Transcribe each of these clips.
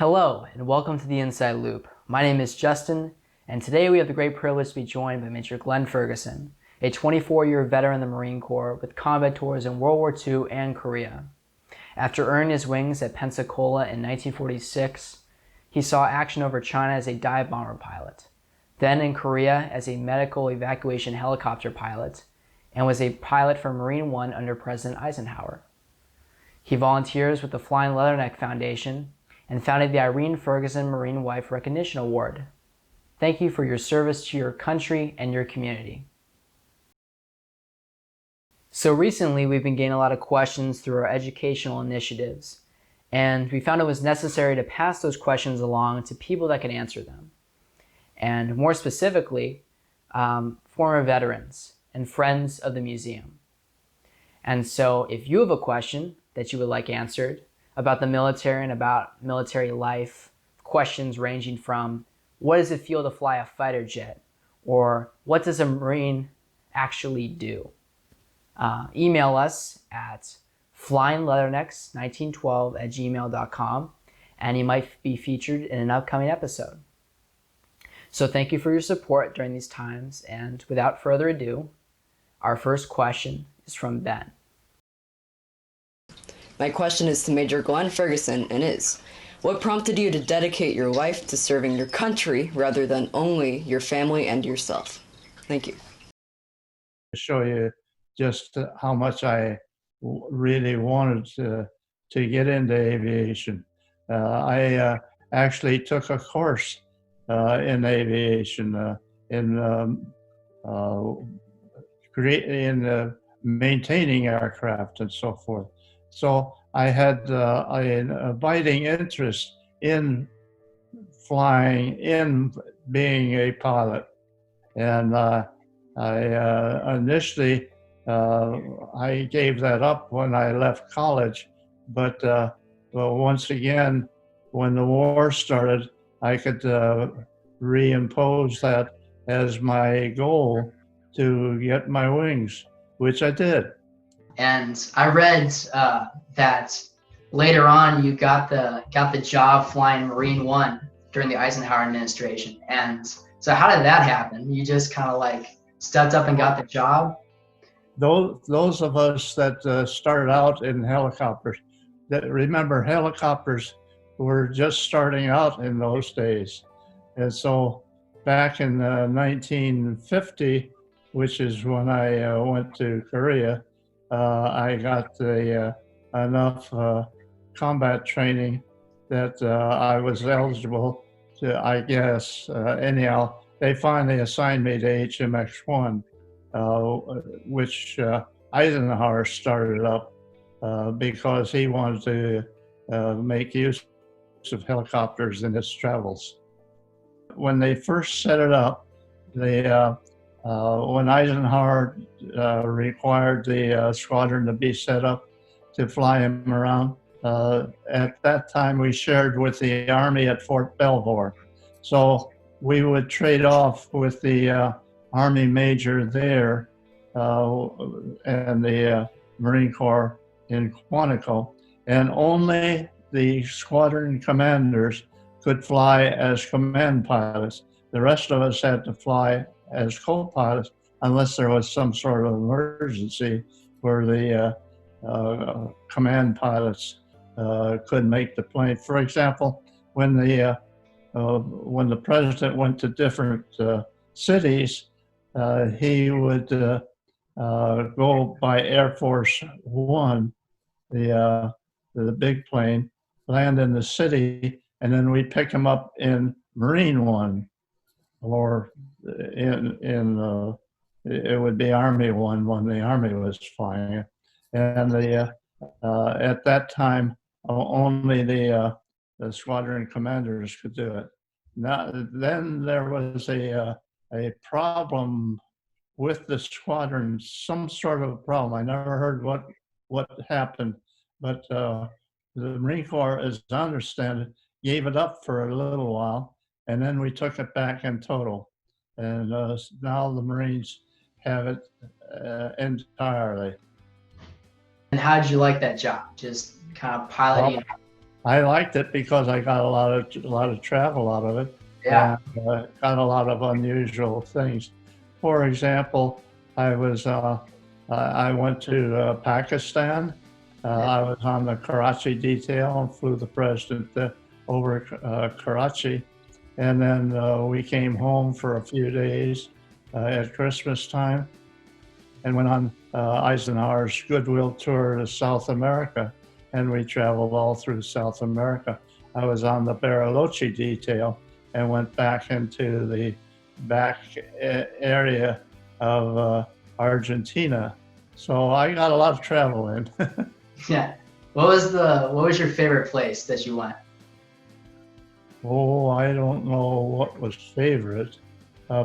Hello and welcome to the Inside Loop. My name is Justin, and today we have the great privilege to be joined by Major Glenn Ferguson, a 24-year veteran of the Marine Corps with combat tours in World War II and Korea. After earning his wings at Pensacola in 1946, he saw action over China as a dive bomber pilot, then in Korea as a medical evacuation helicopter pilot, and was a pilot for Marine One under President Eisenhower. He volunteers with the Flying Leatherneck Foundation and founded the Irene Ferguson Marine Wife Recognition Award. Thank you for your service to your country and your community. So recently, we've been getting a lot of questions through our educational initiatives, and we found it was necessary to pass those questions along to people that can answer them. And more specifically, former veterans and friends of the museum. And so if you have a question that you would like answered about the military and about military life, questions ranging from what does it feel to fly a fighter jet, or what does a Marine actually do? Email us at flyingleathernecks1912@gmail.com, and you might be featured in an upcoming episode. So thank you for your support during these times, and without further ado, our first question is from Ben. My question is to Major Glenn Ferguson and is, what prompted you to dedicate your life to serving your country rather than only your family and yourself? Thank you. To show you just how much I really wanted to get into aviation. I actually took a course in aviation, in maintaining aircraft and so forth. So I had an abiding interest in flying, in being a pilot. And I initially, I gave that up when I left college. But once again, when the war started, I could reimpose that as my goal to get my wings, which I did. And I read that later on you got the job flying Marine One during the Eisenhower administration. And so how did that happen? You just kind of like stepped up and got the job? Those of us that started out in helicopters, that remember helicopters were just starting out in those days. And so back in 1950, which is when I went to Korea, I got enough combat training that I was eligible to, I guess, anyhow, they finally assigned me to HMX-1, which Eisenhower started up because he wanted to make use of helicopters in his travels. When they first set it up, when Eisenhower required the squadron to be set up to fly him around, at that time we shared with the Army at Fort Belvoir. So we would trade off with the Army major there and the Marine Corps in Quantico, and only the squadron commanders could fly as command pilots. The rest of us had to fly as co-pilots unless there was some sort of emergency where the command pilots couldn't make the plane. For example, when the president went to different cities, he would go by Air Force One, the big plane, land in the city, and then we'd pick him up in Marine One, or it would be Army One when the Army was flying it. And at that time, only the squadron commanders could do it. Now, then there was a problem with the squadron, some sort of a problem. I never heard what happened, but the Marine Corps, as I understand it, gave it up for a little while, and then we took it back in total. And now the Marines have it entirely. And how did you like that job? Just kind of piloting? I liked it because I got a lot of travel out of it, Yeah. and got a lot of unusual things. For example, I went to Pakistan. I was on the Karachi detail and flew the president over Karachi, and then we came home for a few days at Christmas time and went on Eisenhower's Goodwill tour to South America, and we traveled all through South America. I was on the Bariloche detail and went back into the back area of Argentina. So I got a lot of travel in. Yeah. What was your favorite place that you went? Oh, I don't know what was favorite.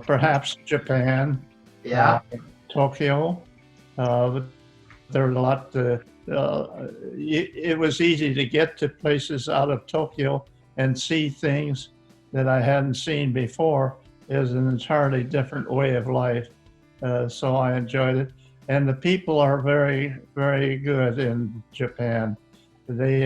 Perhaps Japan, Yeah. Tokyo. But there was a lot it was easy to get to places out of Tokyo and see things that I hadn't seen before. It was an entirely different way of life. So I enjoyed it. And the people are very, very good in Japan. They,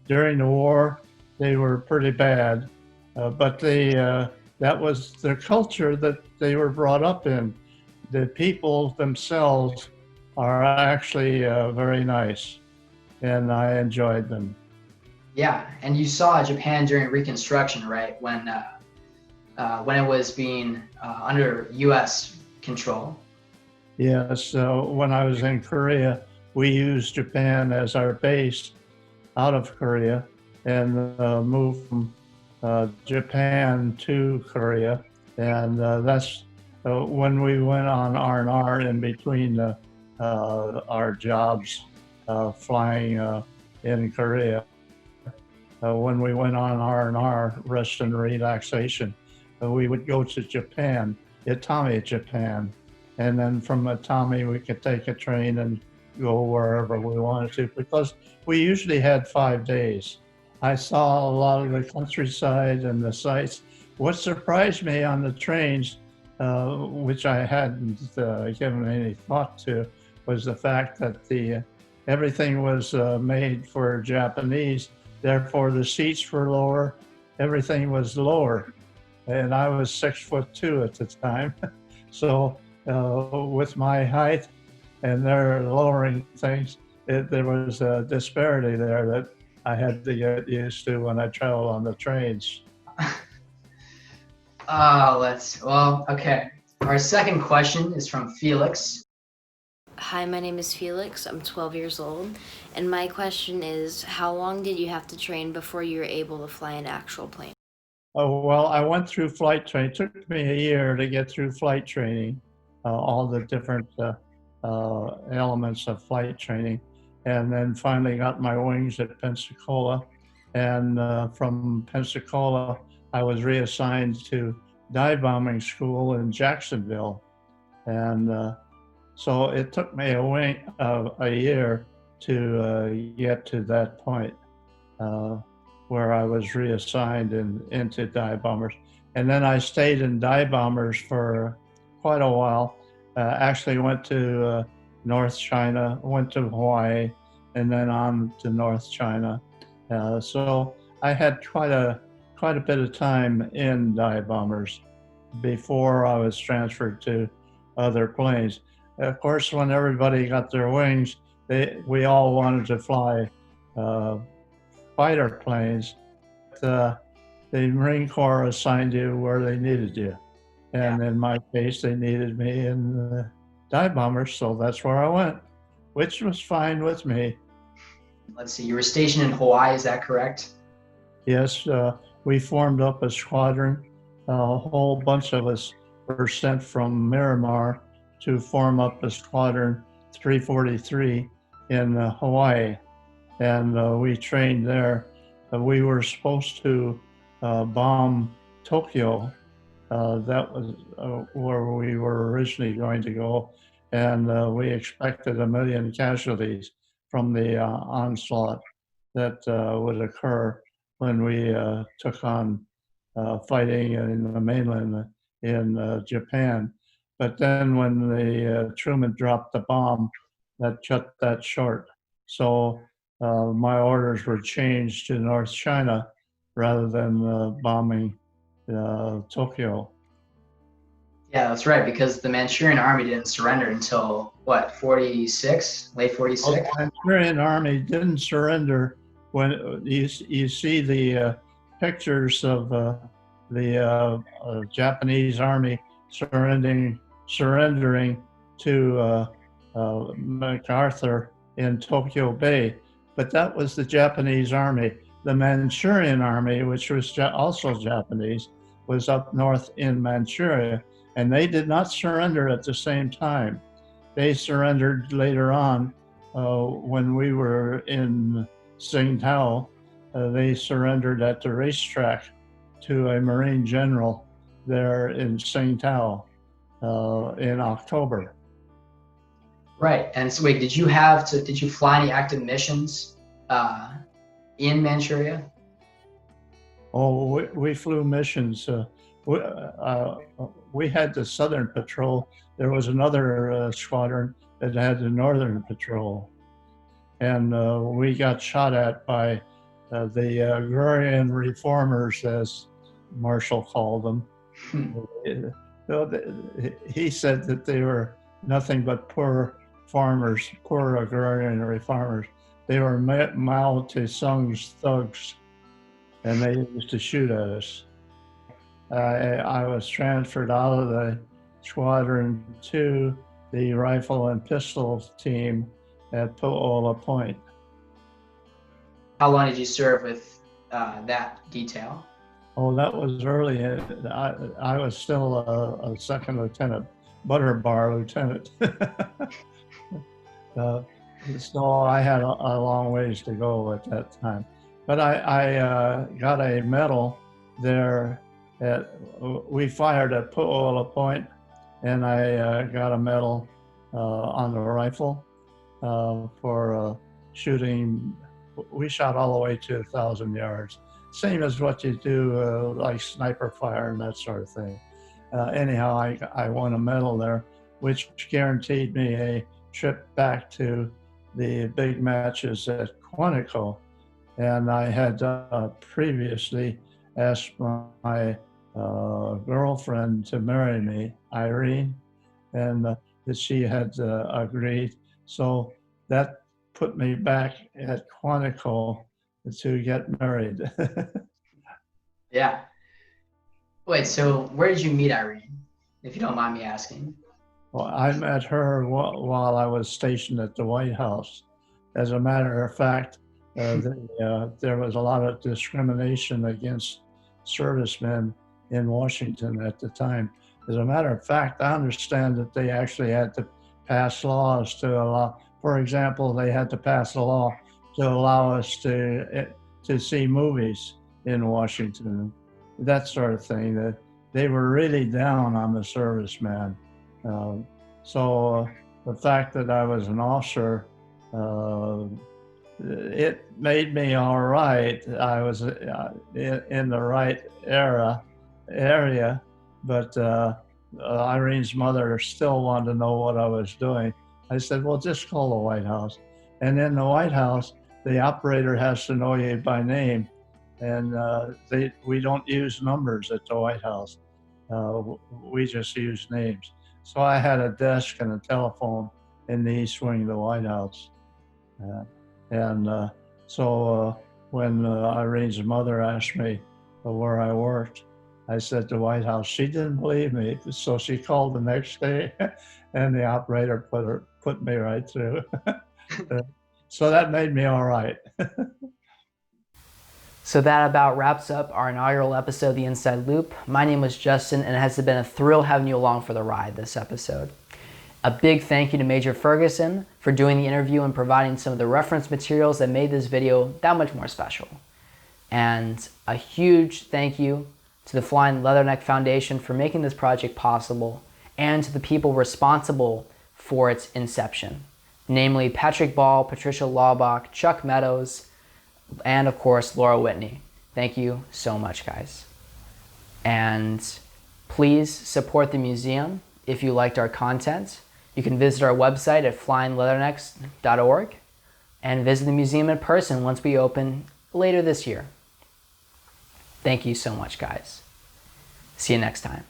during the war, they were pretty bad, but that was their culture that they were brought up in. The people themselves are actually very nice, and I enjoyed them. Yeah, and you saw Japan during Reconstruction, right? When it was being under U.S. control. Yes, so when I was in Korea, we used Japan as our base out of Korea and moved from Japan to Korea. And that's when we went on R&R in between our jobs flying in Korea. When we went on R&R, rest and relaxation, we would go to Japan, Itami, Japan. And then from Itami, we could take a train and go wherever we wanted to, because we usually had 5 days. I saw a lot of the countryside and the sights. What surprised me on the trains, which I hadn't given any thought to, was the fact that everything was made for Japanese. Therefore, the seats were lower, everything was lower. And I was 6'2" at the time. So with my height and their lowering things, there was a disparity there that I had to get used to when I travel on the trains. Okay. Our second question is from Felix. Hi, my name is Felix. I'm 12 years old. And my question is, how long did you have to train before you were able to fly an actual plane? Oh, well, I went through flight training. It took me a year to get through flight training, all the different elements of flight training. And then finally got my wings at Pensacola. And from Pensacola, I was reassigned to dive bombing school in Jacksonville. And so it took me a year to get to that point where I was reassigned into dive bombers. And then I stayed in dive bombers for quite a while. Actually went to North China, went to Hawaii, and then on to North China. So I had quite a bit of time in dive bombers before I was transferred to other planes. Of course, when everybody got their wings, we all wanted to fly fighter planes. The Marine Corps assigned you where they needed you. And in my case, they needed me in dive bombers, so that's where I went, which was fine with me. Let's see, you were stationed in Hawaii, is that correct? Yes, we formed up a squadron. A whole bunch of us were sent from Miramar to form up a squadron 343 in Hawaii. And we trained there. We were supposed to bomb Tokyo. That was where we were originally going to go. And we expected 1 million casualties from the onslaught that would occur when we took on fighting in the mainland in Japan. But then when the Truman dropped the bomb, that cut that short. So my orders were changed to North China rather than bombing Tokyo. Yeah, that's right, because the Manchurian army didn't surrender until, what, 46? Late 46? The Manchurian army didn't surrender when you see the pictures of the Japanese army surrendering to MacArthur in Tokyo Bay. But that was the Japanese army. The Manchurian army, which was also Japanese, was up north in Manchuria, and they did not surrender at the same time. They surrendered later on when we were in Tsingtao. They surrendered at the racetrack to a Marine general there in Tsingtao in October. Right. And so wait, did you fly any active missions in Manchuria? Oh, we flew missions. We had the Southern Patrol. There was another squadron that had the Northern Patrol. And we got shot at by the agrarian reformers, as Marshall called them. He said that they were nothing but poor farmers, poor agrarian farmers. They were Mao Tse-tung's thugs, and they used to shoot at us. I was transferred out of the squadron to the rifle and pistol team at Poola Point. How long did you serve with that detail? Oh, that was early. I was still a second lieutenant, butter bar lieutenant. So I had a long ways to go at that time. But I got a medal there. We fired at Poola Point, and I got a medal on the rifle for shooting. We shot all the way to 1,000 yards. Same as what you do, like sniper fire and that sort of thing. Anyhow, I won a medal there, which guaranteed me a trip back to the big matches at Quantico. And I had previously asked my girlfriend to marry me, Irene, and that she had agreed. So that put me back at Quantico to get married. Yeah. Wait, so where did you meet Irene, if you don't mind me asking? Well, I met her while I was stationed at the White House. As a matter of fact, there was a lot of discrimination against servicemen in Washington at the time. As a matter of fact, I understand that they actually had to pass laws to allow, for example, they had to pass a law to allow us to see movies in Washington, that sort of thing. That they were really down on the serviceman. So the fact that I was an officer, it made me all right. I was in the right area, but Irene's mother still wanted to know what I was doing. I said, well, just call the White House. And in the White House, the operator has to know you by name. And we don't use numbers at the White House. We just use names. So I had a desk and a telephone in the East Wing of the White House. So when Irene's mother asked me where I worked, I said the White House. She didn't believe me, so she called the next day, and the operator put me right through. So that made me all right. So that about wraps up our inaugural episode of The Inside Loop. My name was Justin, and it has been a thrill having you along for the ride this episode. A big thank you to Major Ferguson for doing the interview and providing some of the reference materials that made this video that much more special. And a huge thank you to the Flying Leatherneck Foundation for making this project possible, and to the people responsible for its inception, namely Patrick Ball, Patricia Laubach, Chuck Meadows, and of course Laura Whitney. Thank you so much, guys. And please support the museum if you liked our content. You can visit our website at flyingleathernecks.org, and visit the museum in person once we open later this year. Thank you so much, guys. See you next time.